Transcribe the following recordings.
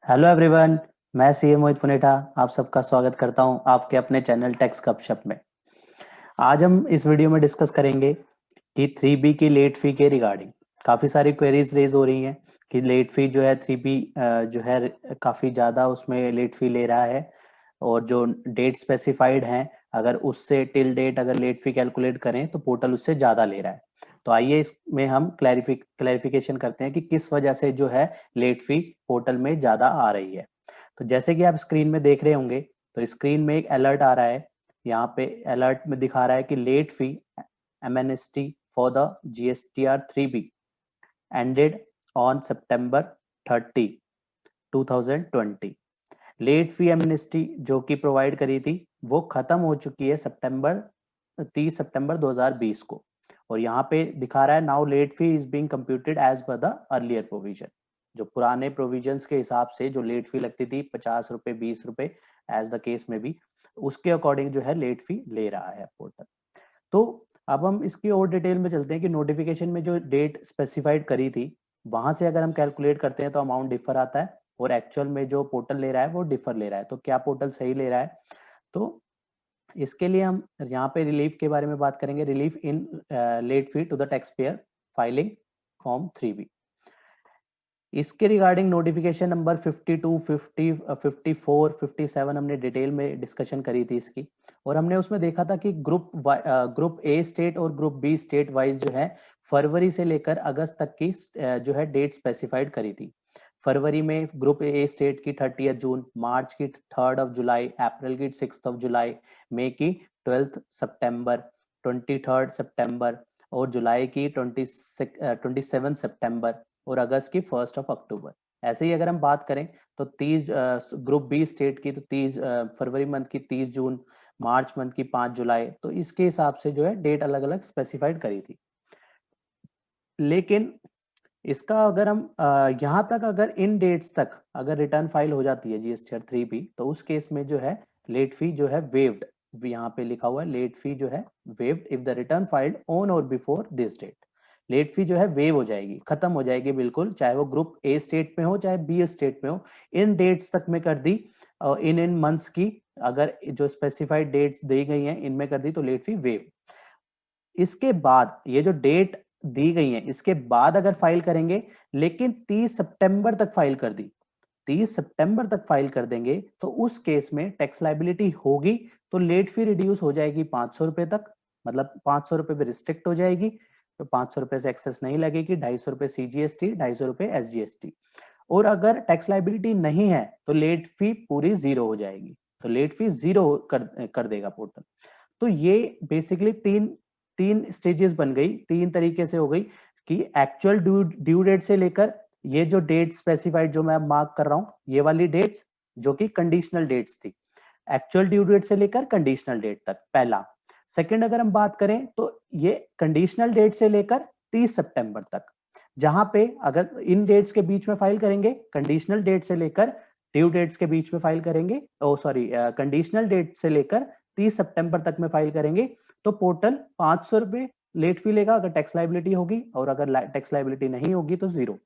Hello everyone. मैं CA मोहित पुनेठा आप सबका स्वागत करता हूं आपके अपने चैनल टैक्स गपशप में। आज हम इस वीडियो में डिस्कस करेंगे कि 3B की लेट फी के रिगार्डिंग काफ़ी सारी क्वेरीज रेज हो रही हैं कि लेट फी जो है 3B जो है काफ़ी ज़्यादा उसमें लेट फी ले रहा है और जो डेट स्पेसिफाइड हैं अगर उससे टिल डेट अगर लेट फी कैलकुलेट करें तो पोर्टल उससे ज़्यादा ले रहा है। तो आइए इसमें हम क्लैरिफिकेशन करते हैं कि किस वजह से जो है लेट फी पोर्टल में ज़्यादा आ रही है। तो जैसे कि आप स्क्रीन में देख रहे होंगे तो स्क्रीन में एक अलर्ट आ रहा है। यहाँ पे अलर्ट में दिखा रहा है कि late fee amnesty for the GSTR 3B ended on September 30, 2020। Late fee amnesty जो कि प्रोवाइड करी थी वो खत्म हो चुकी है 30 सितंबर 2020 को। और यहाँ पे दिखा रहा है now late fee is being computed as per the earlier provision. जो पुराने प्रोविजंस के हिसाब से जो लेट फी लगती थी 50 रुपए 20 रुपए एज द केस में भी उसके अकॉर्डिंग जो है लेट फी ले रहा है पोर्टल। तो अब हम इसकी और डिटेल में चलते हैं कि नोटिफिकेशन में जो डेट स्पेसिफाइड करी थी वहां से अगर हम कैलकुलेट करते हैं तो अमाउंट डिफर आता है और एक्चुअल में जो पोर्टल ले रहा है वो डिफर ले रहा है। तो क्या पोर्टल सही ले रहा है? तो इसके लिए हम यहाँ पे रिलीफ के बारे में बात करेंगे। Relief in late fee to the tax payer filing form 3B। इसके रिगार्डिंग नोटिफिकेशन नंबर 52, 50, 54, 57 हमने डिटेल में डिस्कशन करी थी इसकी। और हमने उसमें देखा था कि ग्रुप ए स्टेट और ग्रुप बी स्टेट वाइज जो है फरवरी से लेकर अगस्त तक की जो है डेट स्पेसिफाइड करी थी। फरवरी में ग्रुप ए स्टेट की 30 जून, मार्च की 3 जुलाई, अप्रैल की 6 जुलाई, मई की 12 सितंबर, 23 सितंबर और जुलाई की 27 सितंबर और अगस्त की 1 अक्टूबर। ऐसे ही अगर हम बात करें तो 30 ग्रुप बी स्टेट की तो 30 फरवरी मंथ की 30 जून, मार्च मंथ की 5 जुलाई। तो इसके हिसाब से जो है डेट अलग अलग स्पेसिफाइड करी थी। लेकिन इसका अगर हम यहाँ तक अगर इन डेट्स तक अगर रिटर्न फाइल हो जाती है जीएसटीआर 3B तो उस केस में जो है लेट फी जो है वेव्ड। यहाँ पे लिखा हुआ है लेट फी जो है waived if the return filed on or before this date. Late fee जो है वेव हो जाएगी, खत्म हो जाएगी बिल्कुल, चाहे वो ग्रुप ए स्टेट में हो चाहे बी स्टेट में हो। इन डेट्स तक में कर दी, इन इन मंथ्स की अगर जो स्पेसिफाइड डेट्स दी गई हैं इनमें कर दी तो लेट फी वेव। इसके बाद ये जो डेट दी गई है इसके बाद अगर फाइल करेंगे लेकिन 30 सितंबर तक फाइल कर दी, 30 सितंबर तक फाइल कर देंगे तो उस केस में टैक्स लाइबिलिटी होगी तो लेट फी रिड्यूस हो जाएगी 500 रुपए तक। मतलब 500 रुपए पे रिस्ट्रिक्ट हो जाएगी। तो 500 रुपए से एक्सेस नहीं लगेगी। 250 रुपए CGST, 250 रुपए SGST। और अगर टैक्स लाइबिलिटी नहीं है तो लेट फी पूरी जीरो हो जाएगी। तो लेट फी जीरो कर देगा पोर्टल। तो ये बेसिकली तीन तीन स्टेजेस बन गई, तीन तरीके से हो गई कि एक्चुअल ड्यू डेट से लेकर ये जो डेट स्पेसिफाइड जो मैं मार्क कर रहा हूं ये वाली डेट्स जो कि कंडीशनल डेट्स थी, एक्चुअल ड्यू डेट से लेकर कंडीशनल डेट तक पहला। सेकंड अगर हम बात करें तो ये कंडीशनल डेट से लेकर 30 सितंबर तक, जहां पे अगर इन डेट्स के बीच में फाइल करेंगे, कंडीशनल डेट से लेकर ड्यू डेट्स के बीच में फाइल करेंगे, ओ सॉरी कंडीशनल डेट से लेकर 30 सितंबर तक में फाइल करेंगे तो पोर्टल 500 रुपए लेट फी लेगा अगर टैक्स लाइबिलिटी होगी, और अगर टैक्स लाइबिलिटी नहीं होगी तो जीरो।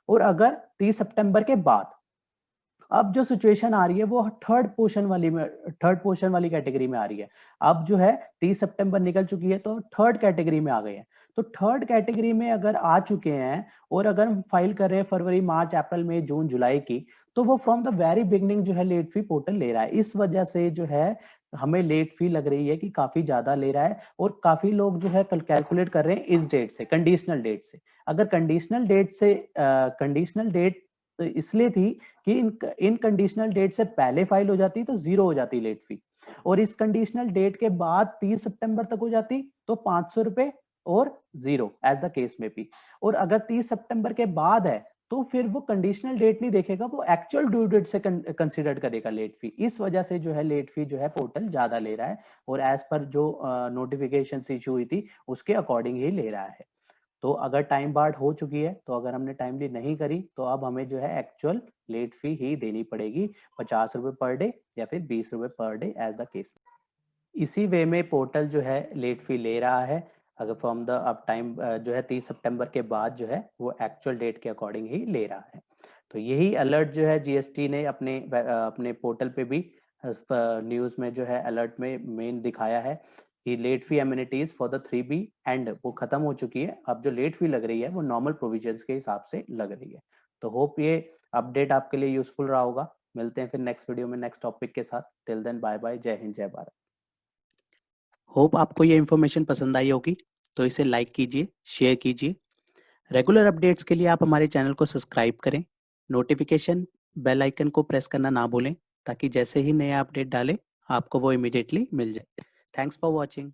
और अगर 30 सितंबर के बाद अब जो सिचुएशन आ रही है वो थर्ड पोर्शन वाली कैटेगरी में आ रही है। अब जो है 30 सितंबर निकल चुकी है तो थर्ड कैटेगरी में आ गए हैं। तो थर्ड कैटेगरी में अगर आ चुके हैं और अगर हम फाइल कर रहे हैं फरवरी मार्च अप्रैल मई जून जुलाई की, तो वो फ्रॉम द वेरी बिगनिंग जो है लेट फी पोर्टल ले रहा है। इस वजह से जो है हमें लेट फी लग रही है कि काफी ज्यादा ले रहा है। और काफी लोग जो है कल कैलकुलेट कर रहे हैं इस डेट से, कंडीशनल डेट से। अगर कंडीशनल डेट इसलिए थी कि इन कंडीशनल डेट से पहले फाइल हो जाती तो जीरो हो जाती लेट फी, और इस कंडीशनल डेट के बाद 30 सितंबर तक हो जाती तो 500 रुपए और जीरो एज द केस में भी। और अगर 30 सितंबर के बाद है तो फिर वो कंडीशनल डेट नहीं देखेगा, वो एक्चुअल ड्यू डेट से कंसीडर करेगा लेट फी। इस वजह से जो है लेट फी जो है पोर्टल ज्यादा ले रहा है और एज पर जो नोटिफिकेशन इशू हुई थी उसके अकॉर्डिंग ही ले रहा है। तो अगर टाइम बार्ड हो चुकी है तो अगर हमने टाइमली नहीं करी तो अब हमें जो है एक्चुअल लेट फी ही देनी पड़ेगी, 50 रुपए पर डे या फिर 20 रुपए per day as the case. इसी वे में पोर्टल जो है लेट फी ले रहा है। अगर फ्रॉम द अब टाइम जो है 30 सितंबर के बाद जो है वो एक्चुअल डेट के अकॉर्डिंग ही ले रहा है। तो यही अलर्ट जो है जीएसटी ने अपने पोर्टल पे भी न्यूज में जो है अलर्ट में मेन दिखाया है कि लेट फी एमिनिटीज फॉर द 3B एंड वो खत्म हो चुकी है। अब जो लेट फी लग रही है वो नॉर्मल प्रोविजंस के हिसाब से लग रही है। तो होप ये अपडेट आपके लिए यूजफुल रहा होगा। मिलते हैं फिर नेक्स्ट वीडियो में नेक्स्ट टॉपिक के साथ। टिल देन बाय बाय, जय हिंद जय भारत। होप आपको ये इन्फॉर्मेशन पसंद आई होगी, तो इसे लाइक कीजिए, शेयर कीजिए। रेगुलर अपडेट्स के लिए आप हमारे चैनल को सब्सक्राइब करें। नोटिफिकेशन बेल आइकन को प्रेस करना ना भूलें, ताकि जैसे ही नया अपडेट डालें आपको वो इमीडिएटली मिल जाए। Thanks for watching.